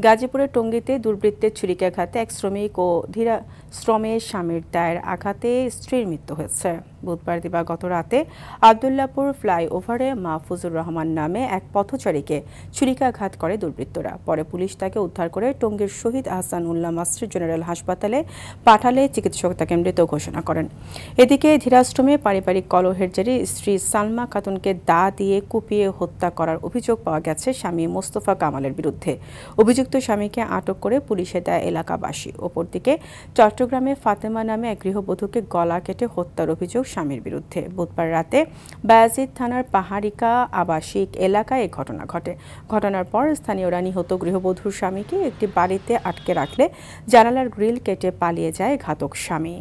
গাজীপুরের টঙ্গীতে দুর্বৃত্তের ছুরিকাঘাতে এক শ্রমিক ও শ্রমের স্বামীর দায়ের আঘাতে স্ত্রীর মৃত্যু হয়েছে। বুধবার দিবাগত রাতে আবদুল্লাপুর ফ্লাইওভারে মাহফুজুর রহমান নামে এক পথচারীকে ছুরিকাঘাত করে দুর্বৃত্তরা। পরে পুলিশ তাকে উদ্ধার করে টঙ্গীর শহীদ আহসান উল্লাহ মাসজিদ জেনারেল হাসপাতালে পাঠালে চিকিৎসক তাকে মৃত ঘোষণা করেন। এদিকে ধীরাশ্রমে পারিবারিক কলহের জেরে স্ত্রী সালমা খাতুনকে দা দিয়ে কুপিয়ে হত্যা করার অভিযোগ পাওয়া গেছে স্বামী মোস্তফা কামালের বিরুদ্ধে। অভিযুক্ত স্বামীকে আটক করে পুলিশে দেয় এলাকাবাসী। অপরদিকে চট্টগ্রামে ফাতেমা নামে এক গৃহবধূকে গলা কেটে হত্যার অভিযোগ স্বামীর বিরুদ্ধে। বুধবার রাতে বায়াজিদ থানার পাহাড়িকা আবাসিক এলাকায় এ ঘটনা ঘটে। ঘটনার পর স্থানীয়রা নিহত গৃহবধূর স্বামীকে একটি বাড়িতে আটকে রাখলে জানালার গ্রিল কেটে পালিয়ে যায় ঘাতক স্বামী।